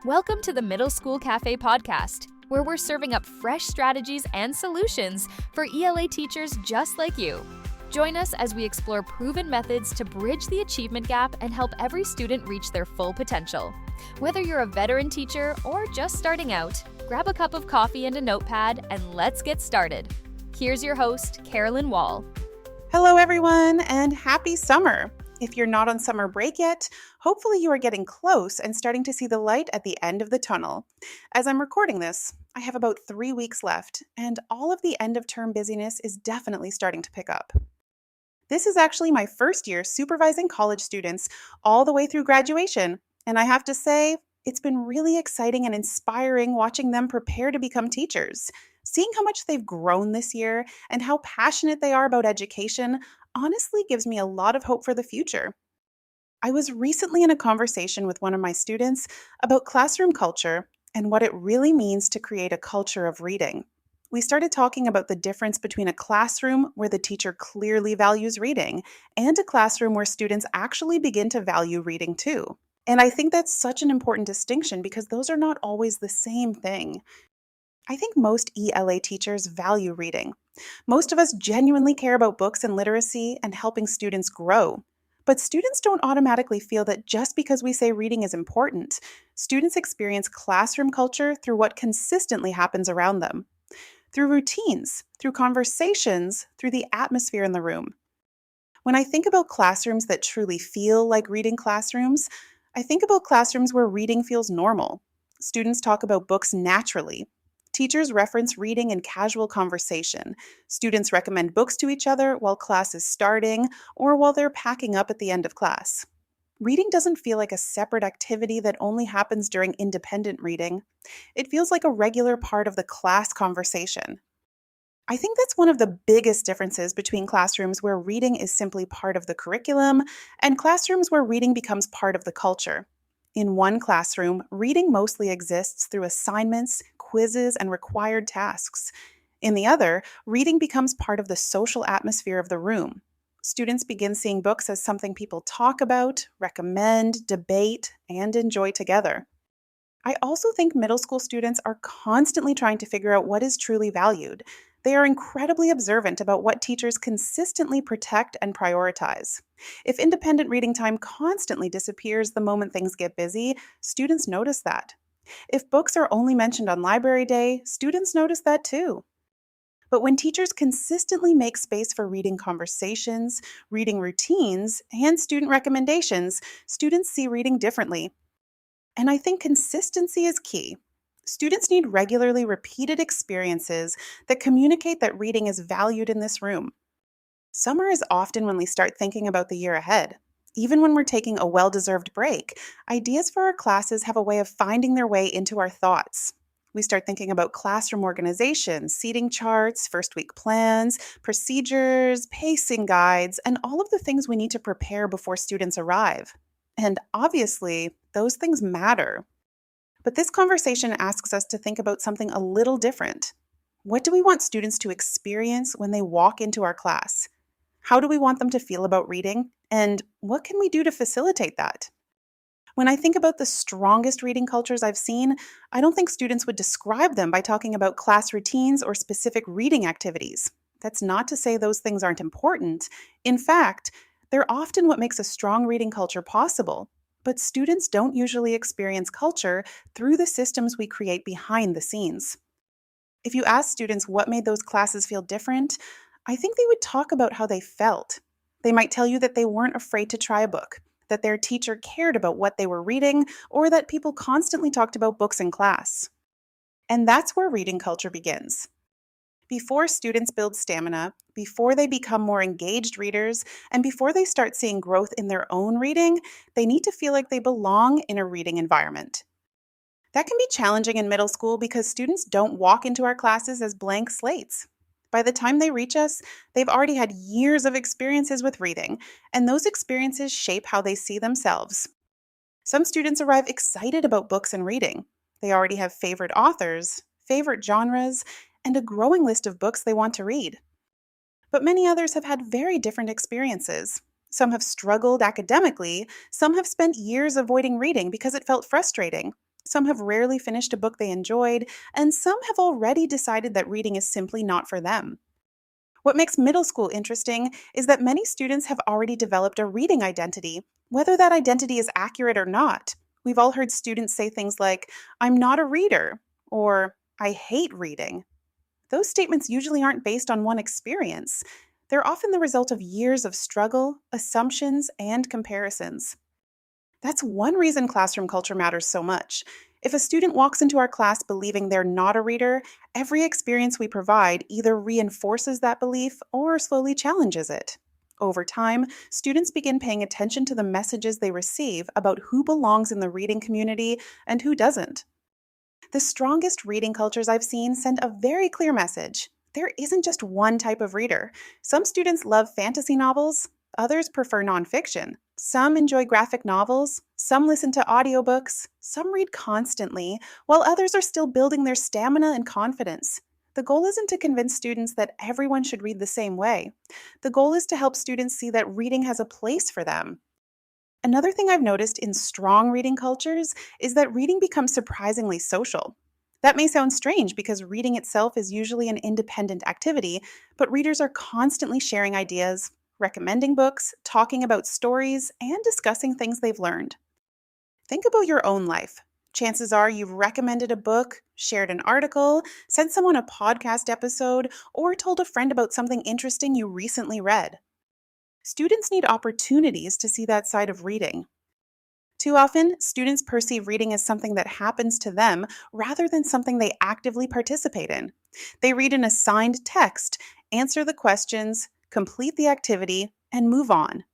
Welcome to the Middle School Cafe podcast, where we're serving up fresh strategies and solutions for ELA teachers just like you. Join us as we explore proven methods to bridge the achievement gap and help every student reach their full potential. Whether you're a veteran teacher or just starting out, grab a cup of coffee and a notepad and let's get started. Here's your host, Carolyn Wall. Hello, everyone, and happy summer. If you're not on summer break yet, hopefully you are getting close and starting to see the light at the end of the tunnel. As I'm recording this, I have about 3 weeks left, and all of the end of term busyness is definitely starting to pick up. This is actually my first year supervising college students all the way through graduation, and I have to say, it's been really exciting and inspiring watching them prepare to become teachers. Seeing how much they've grown this year and how passionate they are about education honestly gives me a lot of hope for the future. I was recently in a conversation with one of my students about classroom culture and what it really means to create a culture of reading. We started talking about the difference between a classroom where the teacher clearly values reading and a classroom where students actually begin to value reading too. And I think that's such an important distinction because those are not always the same thing. I think most ELA teachers value reading. Most of us genuinely care about books and literacy and helping students grow. But students don't automatically feel that just because we say reading is important, students experience classroom culture through what consistently happens around them. Through routines, through conversations, through the atmosphere in the room. When I think about classrooms that truly feel like reading classrooms, I think about classrooms where reading feels normal. Students talk about books naturally. Teachers reference reading in casual conversation. Students recommend books to each other while class is starting or while they're packing up at the end of class. Reading doesn't feel like a separate activity that only happens during independent reading. It feels like a regular part of the class conversation. I think that's one of the biggest differences between classrooms where reading is simply part of the curriculum and classrooms where reading becomes part of the culture. In one classroom, reading mostly exists through assignments, quizzes, and required tasks. In the other, reading becomes part of the social atmosphere of the room. Students begin seeing books as something people talk about, recommend, debate, and enjoy together. I also think middle school students are constantly trying to figure out what is truly valued. They are incredibly observant about what teachers consistently protect and prioritize. If independent reading time constantly disappears the moment things get busy, students notice that. If books are only mentioned on library day, students notice that too. But when teachers consistently make space for reading conversations, reading routines, and student recommendations, students see reading differently. And I think consistency is key. Students need regularly repeated experiences that communicate that reading is valued in this room. Summer is often when we start thinking about the year ahead. Even when we're taking a well-deserved break, ideas for our classes have a way of finding their way into our thoughts. We start thinking about classroom organization, seating charts, first week plans, procedures, pacing guides, and all of the things we need to prepare before students arrive. And obviously, those things matter. But this conversation asks us to think about something a little different. What do we want students to experience when they walk into our class? How do we want them to feel about reading? And what can we do to facilitate that? When I think about the strongest reading cultures I've seen, I don't think students would describe them by talking about class routines or specific reading activities. That's not to say those things aren't important. In fact, they're often what makes a strong reading culture possible. But students don't usually experience culture through the systems we create behind the scenes. If you ask students what made those classes feel different, I think they would talk about how they felt. They might tell you that they weren't afraid to try a book, that their teacher cared about what they were reading, or that people constantly talked about books in class. And that's where reading culture begins. Before students build stamina, before they become more engaged readers, and before they start seeing growth in their own reading, they need to feel like they belong in a reading environment. That can be challenging in middle school because students don't walk into our classes as blank slates. By the time they reach us, they've already had years of experiences with reading, and those experiences shape how they see themselves. Some students arrive excited about books and reading. They already have favorite authors, favorite genres, and a growing list of books they want to read. But many others have had very different experiences. Some have struggled academically, some have spent years avoiding reading because it felt frustrating, Some have rarely finished a book they enjoyed, and some have already decided that reading is simply not for them. What makes middle school interesting is that many students have already developed a reading identity, whether that identity is accurate or not. We've all heard students say things like, "I'm not a reader," or "I hate reading." Those statements usually aren't based on one experience. They're often the result of years of struggle, assumptions, and comparisons. That's one reason classroom culture matters so much. If a student walks into our class believing they're not a reader, every experience we provide either reinforces that belief or slowly challenges it. Over time, students begin paying attention to the messages they receive about who belongs in the reading community and who doesn't. The strongest reading cultures I've seen send a very clear message. There isn't just one type of reader. Some students love fantasy novels, others prefer nonfiction. Some enjoy graphic novels, some listen to audiobooks, some read constantly, while others are still building their stamina and confidence. The goal isn't to convince students that everyone should read the same way. The goal is to help students see that reading has a place for them. Another thing I've noticed in strong reading cultures is that reading becomes surprisingly social. That may sound strange because reading itself is usually an independent activity, but readers are constantly sharing ideas, recommending books, talking about stories, and discussing things they've learned. Think about your own life. Chances are you've recommended a book, shared an article, sent someone a podcast episode, or told a friend about something interesting you recently read. Students need opportunities to see that side of reading. Too often, students perceive reading as something that happens to them rather than something they actively participate in. They read an assigned text, answer the questions, complete the activity, and move on.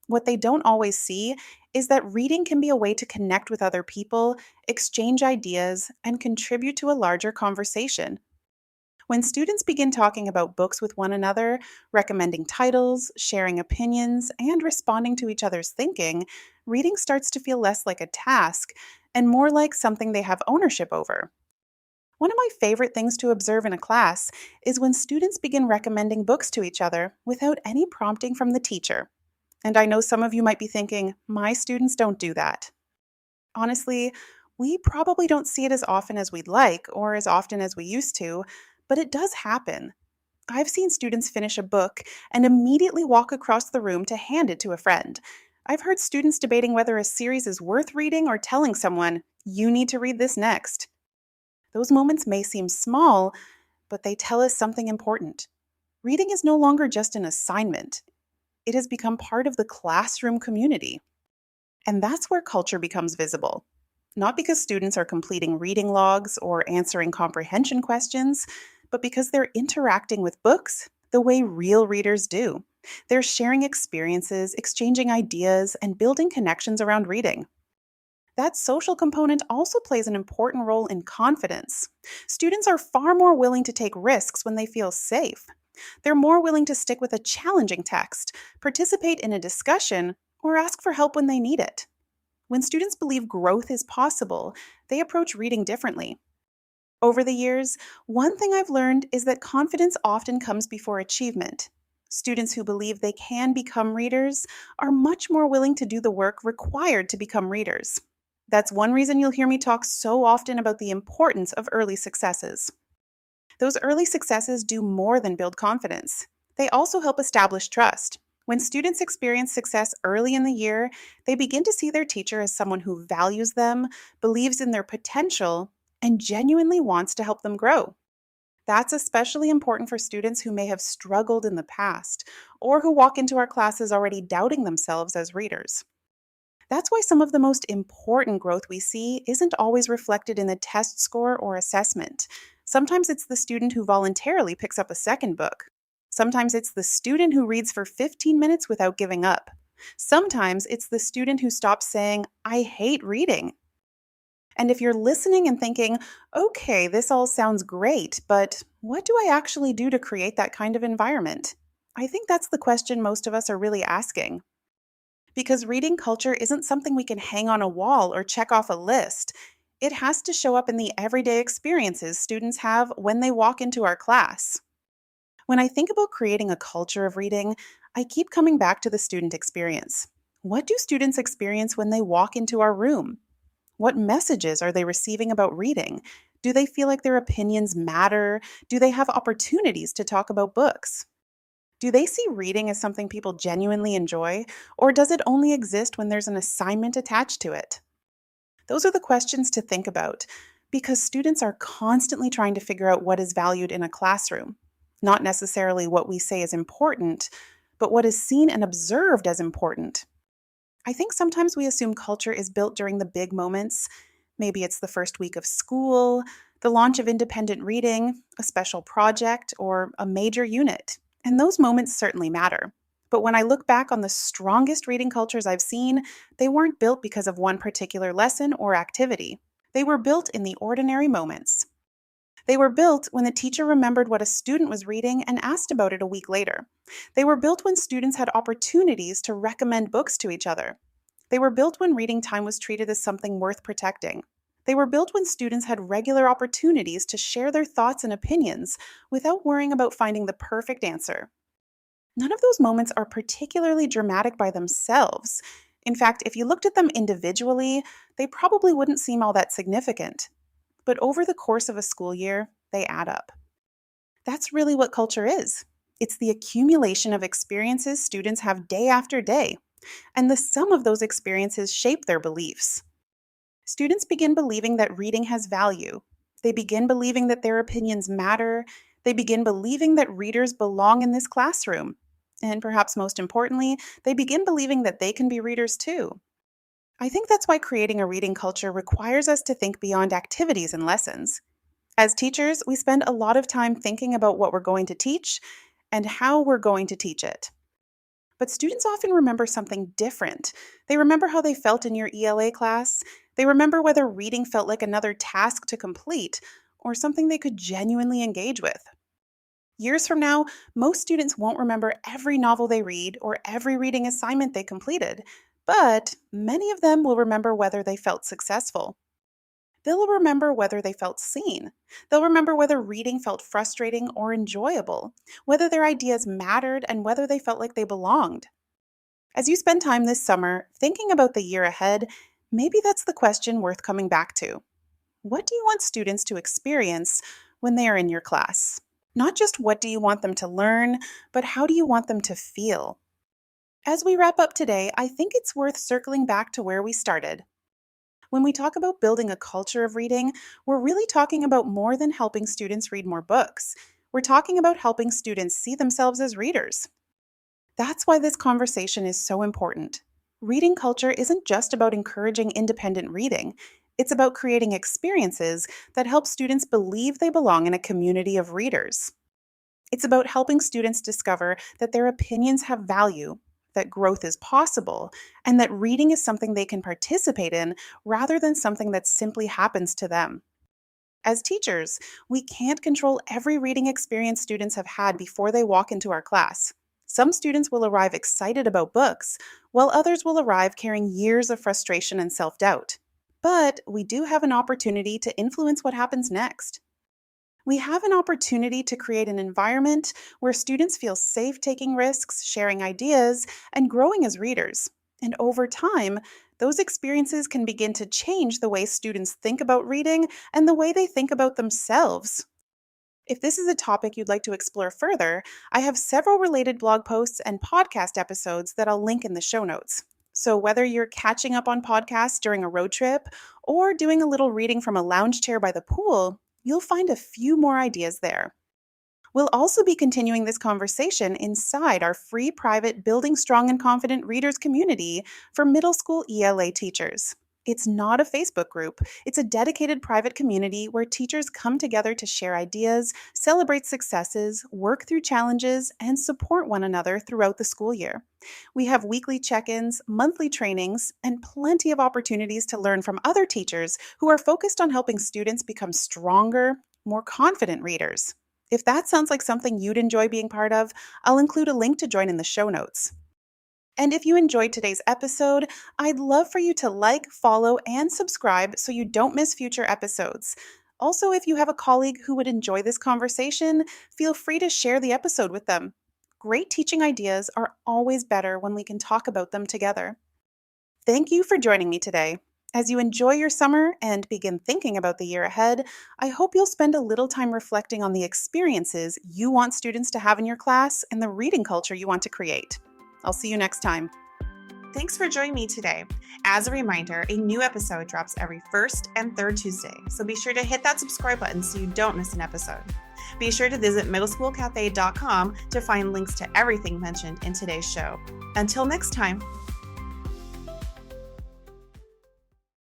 What they don't always see is that reading can be a way to connect with other people, exchange ideas, and contribute to a larger conversation. When students begin talking about books with one another, recommending titles, sharing opinions, and responding to each other's thinking, reading starts to feel less like a task and more like something they have ownership over. One of my favorite things to observe in a class is when students begin recommending books to each other without any prompting from the teacher. And I know some of you might be thinking, my students don't do that. Honestly, we probably don't see it as often as we'd like or as often as we used to, but it does happen. I've seen students finish a book and immediately walk across the room to hand it to a friend. I've heard students debating whether a series is worth reading or telling someone, "You need to read this next." Those moments may seem small, but they tell us something important. Reading is no longer just an assignment, it has become part of the classroom community. And that's where culture becomes visible. Not because students are completing reading logs or answering comprehension questions, but because they're interacting with books the way real readers do. They're sharing experiences, exchanging ideas, and building connections around reading. That social component also plays an important role in confidence. Students are far more willing to take risks when they feel safe. They're more willing to stick with a challenging text, participate in a discussion, or ask for help when they need it. When students believe growth is possible, they approach reading differently. Over the years, one thing I've learned is that confidence often comes before achievement. Students who believe they can become readers are much more willing to do the work required to become readers. That's one reason you'll hear me talk so often about the importance of early successes. Those early successes do more than build confidence. They also help establish trust. When students experience success early in the year, they begin to see their teacher as someone who values them, believes in their potential, and genuinely wants to help them grow. That's especially important for students who may have struggled in the past or who walk into our classes already doubting themselves as readers. That's why some of the most important growth we see isn't always reflected in the test score or assessment. Sometimes it's the student who voluntarily picks up a second book. Sometimes it's the student who reads for 15 minutes without giving up. Sometimes it's the student who stops saying, "I hate reading." And if you're listening and thinking, "Okay, this all sounds great, but what do I actually do to create that kind of environment?" I think that's the question most of us are really asking. Because reading culture isn't something we can hang on a wall or check off a list. It has to show up in the everyday experiences students have when they walk into our class. When I think about creating a culture of reading, I keep coming back to the student experience. What do students experience when they walk into our room? What messages are they receiving about reading? Do they feel like their opinions matter? Do they have opportunities to talk about books? Do they see reading as something people genuinely enjoy, or does it only exist when there's an assignment attached to it? Those are the questions to think about because students are constantly trying to figure out what is valued in a classroom. Not necessarily what we say is important, but what is seen and observed as important. I think sometimes we assume culture is built during the big moments. Maybe it's the first week of school, the launch of independent reading, a special project, or a major unit. And those moments certainly matter. But when I look back on the strongest reading cultures I've seen, they weren't built because of one particular lesson or activity. They were built in the ordinary moments. They were built when the teacher remembered what a student was reading and asked about it a week later. They were built when students had opportunities to recommend books to each other. They were built when reading time was treated as something worth protecting. They were built when students had regular opportunities to share their thoughts and opinions without worrying about finding the perfect answer. None of those moments are particularly dramatic by themselves. In fact, if you looked at them individually, they probably wouldn't seem all that significant. But over the course of a school year, they add up. That's really what culture is. It's the accumulation of experiences students have day after day, and the sum of those experiences shape their beliefs. Students begin believing that reading has value. They begin believing that their opinions matter. They begin believing that readers belong in this classroom. And perhaps most importantly, they begin believing that they can be readers too. I think that's why creating a reading culture requires us to think beyond activities and lessons. As teachers, we spend a lot of time thinking about what we're going to teach and how we're going to teach it. But students often remember something different. They remember how they felt in your ELA class. They remember whether reading felt like another task to complete or something they could genuinely engage with. Years from now, most students won't remember every novel they read or every reading assignment they completed, but many of them will remember whether they felt successful. They'll remember whether they felt seen. They'll remember whether reading felt frustrating or enjoyable, whether their ideas mattered, and whether they felt like they belonged. As you spend time this summer thinking about the year ahead, maybe that's the question worth coming back to. What do you want students to experience when they are in your class? Not just what do you want them to learn, but how do you want them to feel? As we wrap up today, I think it's worth circling back to where we started. When we talk about building a culture of reading, we're really talking about more than helping students read more books. We're talking about helping students see themselves as readers. That's why this conversation is so important. Reading culture isn't just about encouraging independent reading. It's about creating experiences that help students believe they belong in a community of readers. It's about helping students discover that their opinions have value, that growth is possible, and that reading is something they can participate in rather than something that simply happens to them. As teachers, we can't control every reading experience students have had before they walk into our class. Some students will arrive excited about books, while others will arrive carrying years of frustration and self-doubt. But we do have an opportunity to influence what happens next. We have an opportunity to create an environment where students feel safe taking risks, sharing ideas, and growing as readers. And over time, those experiences can begin to change the way students think about reading and the way they think about themselves. If this is a topic you'd like to explore further, I have several related blog posts and podcast episodes that I'll link in the show notes. So whether you're catching up on podcasts during a road trip or doing a little reading from a lounge chair by the pool, you'll find a few more ideas there. We'll also be continuing this conversation inside our free private Building Strong and Confident Readers community for middle school ELA teachers. It's not a Facebook group. It's a dedicated private community where teachers come together to share ideas, celebrate successes, work through challenges, and support one another throughout the school year. We have weekly check-ins, monthly trainings, and plenty of opportunities to learn from other teachers who are focused on helping students become stronger, more confident readers. If that sounds like something you'd enjoy being part of, I'll include a link to join in the show notes. And if you enjoyed today's episode, I'd love for you to like, follow, and subscribe so you don't miss future episodes. Also, if you have a colleague who would enjoy this conversation, feel free to share the episode with them. Great teaching ideas are always better when we can talk about them together. Thank you for joining me today. As you enjoy your summer and begin thinking about the year ahead, I hope you'll spend a little time reflecting on the experiences you want students to have in your class and the reading culture you want to create. I'll see you next time. Thanks for joining me today. As a reminder, a new episode drops every first and third Tuesday, so be sure to hit that subscribe button so you don't miss an episode. Be sure to visit middleschoolcafe.com to find links to everything mentioned in today's show. Until next time.